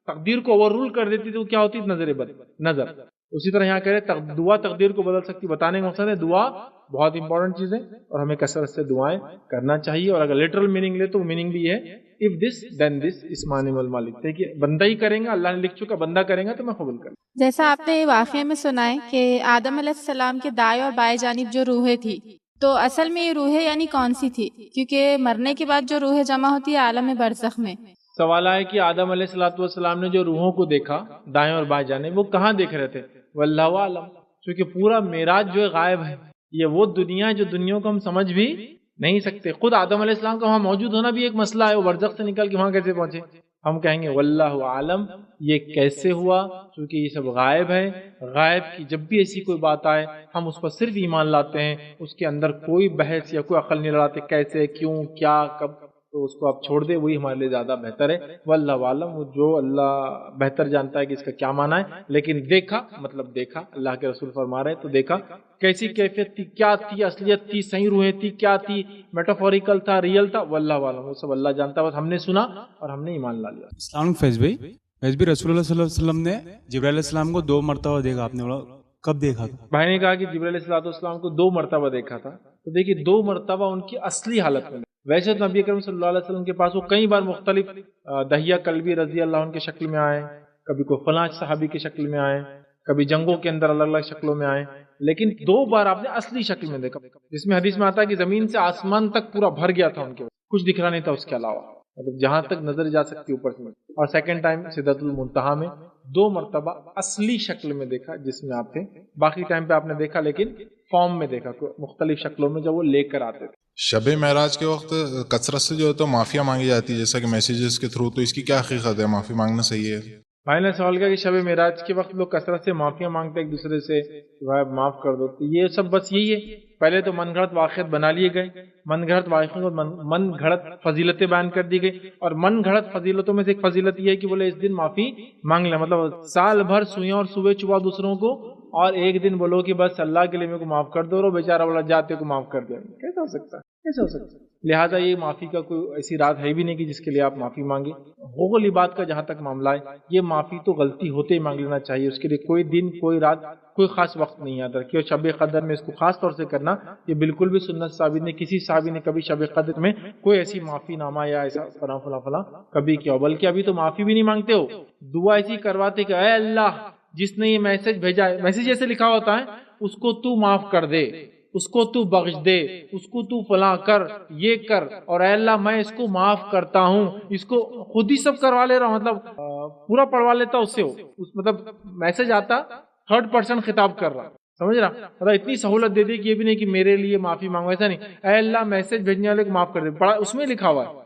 تقدیر کو اوور رول کر دیتی تو کیا ہوتی؟ نظر بد نظر. اسی طرح یہاں کہہ رہے دعا تقدیر کو بدل سکتی. بتانے کا مقصد ہے دعا بہت امپورٹنٹ چیز ہے اور ہمیں کثرت سے دعائیں کرنا چاہیے. اور اگر لٹرل میننگ لے تو میننگ بھی ہے if this then this اسمان والمالک، دیکھیے بندہ ہی کریں گا، اللہ نے لکھ چکا بندہ کریں گا تو میں قبول کروں. جیسا آپ نے واقعے میں سنا ہے کہ آدم علیہ السلام کے دائیں اور بائیں جانب جو روحیں تھی، تو اصل میں یہ روحیں یعنی کون سی تھی؟ کیونکہ مرنے کے بعد جو روحیں جمع ہوتی ہے عالم برزخ میں. سوال ہے کہ آدم علیہ السلام نے جو روحوں کو دیکھا دائیں اور بائیں جانب، وہ کہاں دیکھ رہے تھے؟ واللہ اعلم. کیونکہ پورا معراج جو ہے غائب ہے، یہ وہ دنیا جو دنیا کو ہم سمجھ بھی نہیں سکتے. خود آدم علیہ السلام کا وہاں موجود ہونا بھی ایک مسئلہ ہے، وہ برزخ سے نکل کے وہاں کیسے پہنچے؟ ہم کہیں گے واللہ عالم یہ کیسے ہوا، کیونکہ یہ سب غائب ہے. غائب کی جب بھی ایسی کوئی بات آئے ہم اس پر صرف ایمان لاتے ہیں، اس کے اندر کوئی بحث یا کوئی عقل نہیں لڑاتے کیسے، کیوں، کیا، کب. تو اس کو آپ چھوڑ دے، وہی ہمارے لیے زیادہ بہتر ہے. واللہ عالم، وہ جو اللہ بہتر جانتا ہے کہ اس کا کیا معنی ہے. لیکن دیکھا مطلب دیکھا، اللہ کے رسول فرما رہے تو دیکھا کیسی کیفیت تھی، کیا تھی، اصلیت تھی، صحیح روحیں تھی، کیا تھی، میٹافوریکل تھا، ریئل تھا، واللہ عالم، وہ سب اللہ جانتا ہے. بس ہم نے سنا اور ہم نے ایمان لا لیا. السلام علیکم فیض بھائی. فیض بھائی رسول اللہ صلی اللہ علیہ وسلم نے جبرائیل علیہ السلام کو 2 مرتبہ دیکھا، آپ نے بولا کب دیکھا تھا؟ بھائی نے کہا کہ جبرائیل علیہ السلام کو 2 مرتبہ دیکھا تھا. تو دیکھیے 2 مرتبہ ان کی اصلی حالت میں. ویسے تو نبی کریم صلی اللہ علیہ وسلم کے پاس وہ کئی بار مختلف دہیہ کلبی رضی اللہ عنہ کے شکل میں آئے، کبھی کوئی فلاں صحابی کے شکل میں آئے، کبھی جنگوں کے اندر الگ الگ شکلوں میں آئے، لیکن 2 بار آپ نے اصلی شکل میں دیکھا، جس میں حدیث میں آتا ہے کہ زمین سے آسمان تک پورا بھر گیا تھا ان کے، کچھ دکھ رہا نہیں تھا اس کے علاوہ، مطلب جہاں تک نظر جا سکتی اوپر سے. اور سیکنڈ ٹائم سدرۃ المنتہا میں 2 مرتبہ اصلی شکل میں دیکھا جس میں آپ تھے. باقی ٹائم پہ آپ نے دیکھا لیکن فارم میں دیکھا، مختلف شکلوں میں جب وہ لے کر آتے تھے. شب معراج کے وقت کثرت سے جو ہے تو معافیا مانگی جاتی ہے جیسا کہ میسیجز کے تھرو، تو اس کی کیا حقیقت ہے؟ معافی مانگنا صحیح ہے؟ بھائی نے سوال کیا کہ شب معراج کے وقت لوگ کثرت سے معافیاں مانگتے ایک دوسرے سے کہ بھائی معاف کر دو. تو یہ سب بس یہی ہے، پہلے تو من گھڑت واقعات بنا لیے گئے، من گھڑت واقعات من گھڑت فضیلتیں بیان کر دی گئی. اور من گھڑت فضیلتوں میں سے ایک فضیلت یہ ہے کہ بولے اس دن معافی مانگ لیں، مطلب سال بھر سوئیں اور صبح چبا دوسروں کو، اور ایک دن بولو کہ بس اللہ کے لیے میرے کو معاف کر دو، اور بیچارہ والا جاتے کو معاف کر دیا. کیسا ہو سکتا ہے؟ کیسے ہو سکتا ہے؟ لہٰذا یہ معافی کا کوئی ایسی رات ہے بھی نہیں کہ جس کے لیے آپ معافی مانگیں. غلی بات کا جہاں تک معاملہ ہے، یہ معافی تو غلطی ہوتے ہی مانگ لینا چاہیے. اس کے لیے کوئی دن، کوئی رات، کوئی خاص وقت نہیں آتا کہ شب قدر میں اس کو خاص طور سے کرنا. یہ بالکل بھی سنت ثابت نہیں، کسی صحابی نے کبھی شب قدر میں کوئی ایسی معافی نامہ یا ایسا فلاں فلاں فلاں کبھی کیا. بلکہ ابھی تو معافی بھی نہیں مانگتے ہو، دعا ایسی کرواتے کہ اے اللہ جس نے یہ میسج بھیجا ہے، میسج ایسے لکھا ہوتا ہے اس کو تو معاف کر دے. اس کو تو بخش دے، اس کو تو فلاں کر، یہ کر، اور اے اللہ میں اس کو معاف کرتا ہوں، اس کو خود ہی سب کروا لے رہا ہوں، مطلب پورا پڑھوا لیتا اس سے، مطلب میسج آتا تھرڈ پرسن خطاب کر رہا، سمجھ رہا، مطلب اتنی سہولت دے دی کہ یہ بھی نہیں کہ میرے لیے معافی مانگو، ایسا نہیں، اے اللہ میسج بھیجنے والے کو معاف کر دے، پڑھا اس میں لکھا ہوا ہے،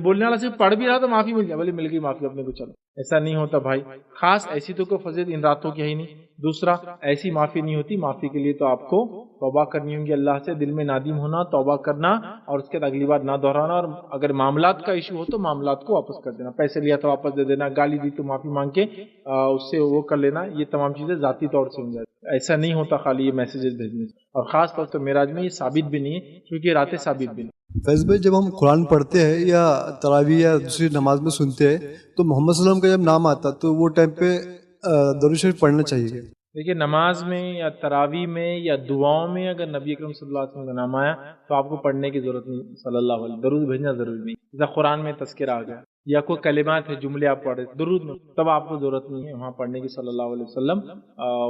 بولنے والا صرف پڑھ بھی رہا تو معافی مل جائے، بولے مل گئی معافی اپنے کو، چلو ایسا نہیں ہوتا بھائی، خاص ایسی تو کوئی فضیلت ان راتوں کی ہے ہی نہیں۔ دوسرا ایسی معافی نہیں ہوتی، معافی کے لیے تو آپ کو توبہ کرنی ہوگی اللہ سے، دل میں نادم ہونا، توبہ کرنا، اور اس کے بعد اگلی بار نہ دہرانا، اور اگر معاملات کا ایشو ہو تو معاملات کو واپس کر دینا، پیسے لیا تو واپس دے دینا، گالی دی تو معافی مانگ کے اس سے وہ کر لینا، یہ تمام چیزیں ذاتی طور سے ہو جاتی، ایسا نہیں ہوتا خالی یہ میسیجز بھیجنے سے، اور خاص طور سے معراج میں یہ ثابت بھی نہیں ہے، کیونکہ یہ راتیں ثابت بھی نہیں۔ فیض بھائی جب ہم قرآن پڑھتے ہیں یا تراویح یا دوسری نماز میں سنتے ہیں تو محمد صلی اللہ علیہ وسلم کا جب نام آتا تو وہ ٹائم پہ درود شریف پڑھنا چاہیے؟ دیکھیے نماز میں یا تراویح میں یا دعاؤں میں اگر نبی اکرم صلی اللہ علیہ وسلم کا نام آیا تو آپ کو پڑھنے کی ضرورت نہیں، صلی اللہ علیہ وسلم درود بھیجنا ضروری نہیں، جیسا قرآن میں تذکرہ آ گیا یا کوئی کلمات ہے جملے آپ پڑھ رہے درود میں، تب آپ کو ضرورت نہیں ہے وہاں پڑھنے کی صلی اللہ علیہ وسلم،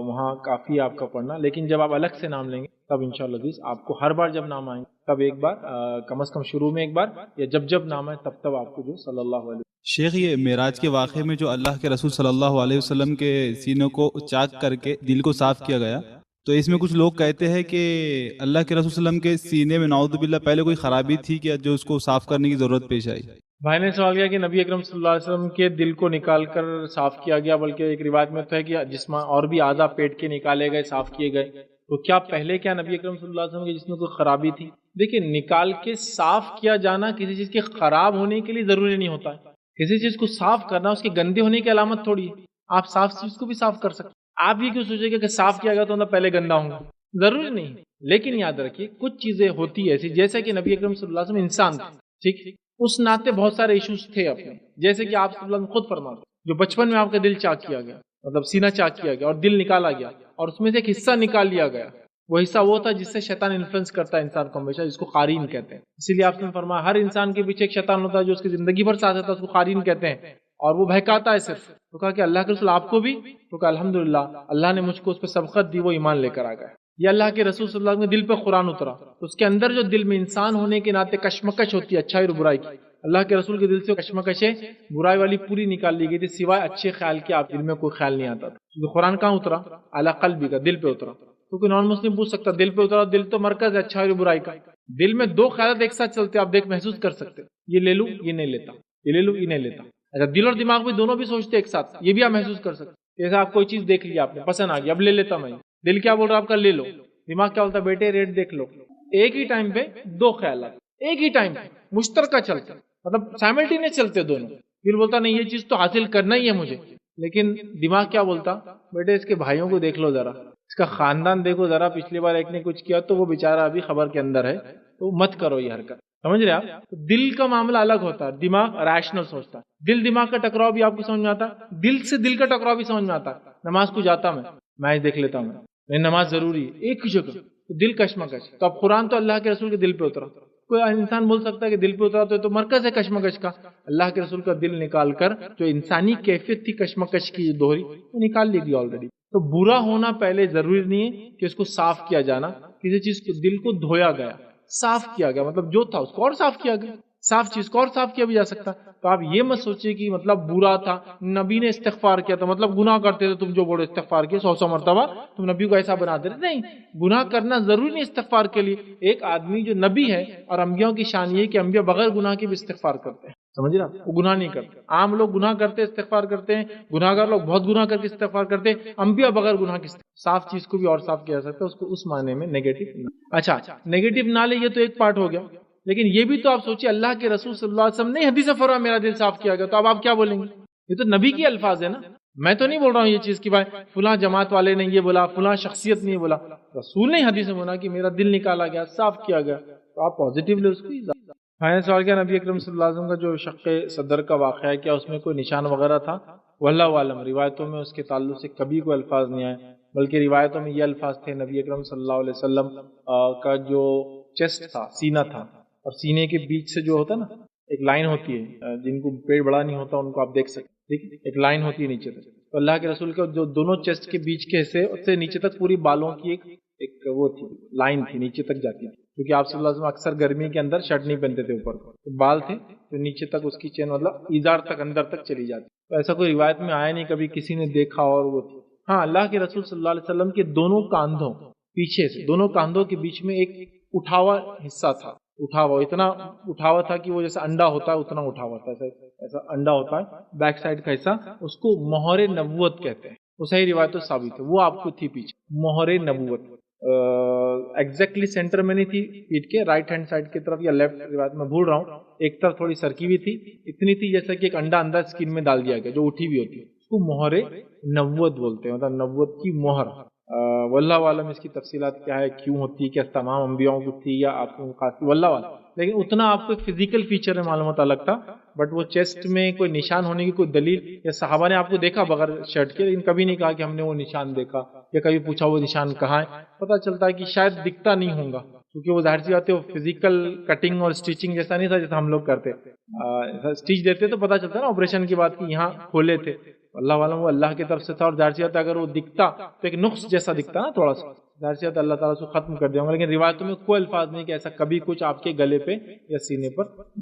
وہاں کافی ہے آپ کا پڑھنا، لیکن جب آپ الگ سے نام لیں گے تب انشاءاللہ عزیز آپ کو ہر بار جب نام آئیں تب ایک بار کم از کم شروع میں ایک بار، یا جب نام آئے تب آپ کو جو صلی اللہ علیہ وسلم۔ شیخ یہ معراج کے واقعے میں جو اللہ کے رسول صلی اللہ علیہ وسلم کے سینے کو چاک کر کے دل کو صاف کیا گیا، تو اس میں کچھ لوگ کہتے ہیں کہ اللہ کے رسول صلی اللہ علیہ وسلم کے سینے میں نعوذ باللہ پہلے کوئی خرابی تھی کیا جو اس کو صاف کرنے کی ضرورت پیش آئی؟ بھائی نے سوال کیا کہ نبی اکرم صلی اللہ علیہ وسلم کے دل کو نکال کر صاف کیا گیا، بلکہ ایک روایت میں تو ہے کہ جسم اور بھی اعضاء پیٹ کے نکالے گئے، صاف کیے گئے، تو کیا پہلے کیا نبی اکرم صلی اللہ علیہ وسلم کے جس میں کوئی خرابی تھی؟ دیکھیے نکال کے صاف کیا جانا کسی چیز کے خراب ہونے کے لیے ضروری نہیں ہوتا ہے، کسی چیز کو صاف کرنا اس کے گندے ہونے کی علامت تھوڑی ہے، آپ صاف چیز کو بھی صاف کر سکتے، آپ یہ کیوں سوچیں گے کہ صاف کیا گیا تو پہلے گندا ہوں گا، ضروری نہیں، لیکن یاد رکھیے کچھ چیزیں ہوتی ایسی، جیسے کہ نبی اکرم صلی اللہ علیہ وسلم انسان تھے، ٹھیک، اس ناطے بہت سارے ایشوز تھے اپنے، جیسے کہ آپ صلی اللہ علیہ وسلم خود فرماتے جو بچپن میں آپ کا دل چاک کیا گیا، مطلب سینہ چاک کیا گیا اور دل نکالا گیا، اور اس میں سے ایک حصہ نکال لیا گیا، وہ حصہ وہ تھا جس سے شیطان انفلوئنس کرتا ہے انسان کو ہمیشہ، جس کو قارین کہتے ہیں، اسی لیے آپ نے فرمایا ہر انسان کے پیچھے ایک شیطان ہوتا ہے جو اس کی زندگی بھر ساتھ رہتا ہے، اس کو قارین کہتے ہیں، اور وہ بہکاتا ہے صرف، تو کہا کہ اللہ کے رسول آپ کو بھی، تو کہا الحمدللہ اللہ نے مجھ کو اس پہ سبقت دی، وہ ایمان لے کر آ گئے، یہ اللہ کے رسول صلی اللہ علیہ وسلم کے دل پہ قرآن اترا، تو اس کے اندر جو دل میں انسان ہونے کے ناطے کشمکش ہوتی ہے اچھائی اور برائی کی، اللہ کے رسول کے دل سے کشمکش برائی والی پوری نکال لی گئی تھی، سوائے اچھے خیال کے آپ دل میں کوئی خیال نہیں آتا تھا، کیونکہ قرآن کہاں اترا؟ اعلی قلبی کا، دل پہ اترا، تو کوئی نان مسلم پوچھ سکتا دل پہ اترا، دل تو مرکز ہے اچھائی اور برائی کا، دل میں دو خیالات ایک ساتھ چلتے آپ دیکھ محسوس کر سکتے، یہ لے لوں یہ نہیں لیتا، یہ لے لوں یہ نہیں لیتا، اچھا دل اور دماغ بھی دونوں بھی سوچتے ایک ساتھ، یہ بھی آپ محسوس کر سکتے، جیسے آپ کوئی چیز دیکھ لیا آپ نے پسند آ گیا اب لے لیتا میں، دل کیا بول رہا آپ کا لے لو، دماغ کیا بولتا بیٹے ریٹ دیکھ لو، ایک ہی ٹائم پہ دو خیالات ایک ہی ٹائم پہ مشترکہ چلتے، مطلب سائملٹینیس چلتے دونوں، دل بولتا نہیں یہ چیز تو حاصل کرنا ہی ہے مجھے، لیکن دماغ کیا بولتا بیٹے اس کے بھائیوں کو دیکھ لو ذرا، اس کا خاندان دیکھو ذرا، پچھلی بار ایک نے کچھ کیا تو وہ بیچارہ ابھی خبر کے اندر ہے، تو مت کرو یہ حرکت، سمجھ رہے آپ؟ دل کا معاملہ الگ ہوتا ہے، دماغ ریشنل سوچتا ہے، دل دماغ کا ٹکراؤ بھی آپ کو سمجھ میں آتا ہے، دل سے دل کا ٹکراؤ بھی سمجھ میں آتا ہے، نماز کو جاتا میں میچ دیکھ لیتا ہوں میں، نماز ضروری ہے ایک ہی جگہ، دل کشمکش، تو اب قرآن تو اللہ کے رسول کے دل پہ اترا، کوئی انسان بول سکتا ہے کہ دل پہ اترا تو مرکز ہے کشمکش کا، اللہ کے رسول کا دل نکال کر جو انسانی کیفیت تھی کشمکش کی دوہری وہ نکال لی گئی آلریڈی، تو برا ہونا پہلے ضروری نہیں ہے کہ اس کو صاف کیا جانا، کسی چیز کو دل کو دھویا گیا، صاف کیا گیا، مطلب جو تھا اس کو اور صاف کیا گیا، صاف چیز کو اور صاف کیا بھی جا سکتا، تو آپ یہ مت سوچئے کہ مطلب برا تھا، نبی نے استغفار کیا تھا مطلب گناہ کرتے تھے تم جو بولو استغفار کیا 100 مرتبہ تم نبی کو ایسا بنا دے رہے، نہیں، گناہ کرنا ضروری نہیں استغفار کے لیے، ایک آدمی جو نبی ہے اور انبیاء کی شان یہ کہ انبیاء بغیر گناہ کے بھی استغفار کرتے ہیں، سمجھ رہا، وہ گناہ نہیں کرتے، عام لوگ گناہ کرتے استغفار کرتے ہیں، گناہ گار لوگ بہت گناہ کر کے استغفار کرتے ہیں، انبیاء بغیر گناہ کے صاف چیز کو بھی اور صاف کیا جا سکتا ہے، اس کو اس معنی میں نیگیٹو، اچھا نیگیٹو نہ لے، یہ تو ایک پارٹ ہو گیا، لیکن یہ بھی تو آپ سوچیے اللہ کے رسول صلی اللہ علیہ وسلم نے حدیث فرمایا میرا دل صاف کیا گیا، تو اب آپ کیا بولیں گے؟ یہ تو نبی کی الفاظ ہے نا، میں تو نہیں بول رہا ہوں یہ چیز کہ بھائی فلاں جماعت والے نے یہ بولا، فلاں شخصیت نے یہ بولا، رسول نے حدیث میں بولا کہ میرا دل نکالا گیا، صاف کیا گیا، تو آپ پازیٹیولی اس کو میں نے سوال کیا نبی اکرم صلی اللہ علیہ وسلم کا جو شق صدر کا واقعہ ہے کیا اس میں کوئی نشان وغیرہ تھا؟ واللہ عالم، روایتوں میں اس کے تعلق سے کبھی کوئی الفاظ نہیں آئے، بلکہ روایتوں میں یہ الفاظ تھے نبی اکرم صلی اللہ علیہ وسلم کا جو چیسٹ تھا، سینہ تھا، اور سینے کے بیچ سے جو ہوتا نا ایک لائن ہوتی ہے، جن کو پیٹ بڑا نہیں ہوتا ان کو آپ دیکھ سکتے، ٹھیک، ایک لائن ہوتی ہے نیچے تک، تو اللہ کے رسول کا جو دونوں چیسٹ کے بیچ کے حصے سے نیچے تک پوری بالوں کی ایک ایک وہ تھی لائن تھی نیچے تک جاتی تھی، کیونکہ آپ صلی اللہ علیہ وسلم اکثر گرمی کے اندر شرٹ نہیں پہنتے تھے، اوپر تو بال تھے تو نیچے تک اس کی چین مطلب ایزار تک اندر تک چلی جاتی. تو ایسا کوئی روایت میں آیا نہیں کبھی کسی نے دیکھا اور وہ تھی. ہاں اللہ کے رسول صلی اللہ علیہ وسلم کے دونوں کاندھوں پیچھے سے دونوں کاندھوں کے بیچ میں ایک اٹھا ہوا حصہ تھا، اٹھا ہوا اتنا اٹھا ہوا تھا کہ وہ جیسا انڈا ہوتا ہے اتنا اٹھا ہوا تھا، ایسا انڈا ہوتا ہے بیک سائڈ کا حصہ، اس کو مہر نبوت کہتے ہیں. وہ صحیح روایت ثابت ہے، وہ آپ کو تھی پیچھے مہر نبوت. ایگزیکٹلی سینٹر میں نہیں تھی پیٹ کے، رائٹ ہینڈ سائڈ کی طرف یا لیفٹ روایت میں بھول رہا ہوں، ایک طرف تھوڑی سرکی ہوئی تھی، اتنی تھی جیسا کہ ایک انڈا اندر اسکن میں ڈال دیا گیا جو اٹھی ہوئی ہوتی ہے، اس کو مہر نبوت بولتے ہیں، مطلب نبوت کی مہر. واللہ عالم اس کی تفصیلات کیا ہے، کیوں ہوتی ہے، کیا تمام انبیاؤں کو تھی یا آپ کو خاص تھی، واللہ عالم. لیکن اتنا آپ کو ایک فزیکل فیچر میں معلوم ہوتا لگتا، بٹ وہ چیسٹ میں کوئی نشان ہونے کی کوئی دلیل، یا صحابہ نے آپ کو دیکھا بغیر شرٹ کے لیکن کبھی نہیں کہا کہ ہم نے وہ نشان دیکھا، یا کبھی پوچھا وہ نشان کہاں ہے. پتہ چلتا ہے کہ شاید دکھتا نہیں ہوگا کیونکہ وہ ظاہر سی بات ہے وہ فزیکل کٹنگ اور اسٹیچنگ جیسا نہیں تھا جیسا ہم لوگ کرتے. اسٹیچ دیتے تو پتہ چلتا نا آپریشن کی بات کہ یہاں کھولے تھے، اللہ عالم وہ اللہ کی طرف سے تھا. اور ظاہر سی بات ہے اگر وہ دکھتا تو ایک نقص جیسا دکھتا نا تھوڑا سا، ظاہر سی بات اللہ تعالیٰ سے ختم کر دیا ہوں گا. لیکن روایتوں میں کوئی الفاظ نہیں کہ ایسا کبھی کچھ آپ کے گلے پہ یا سینے پر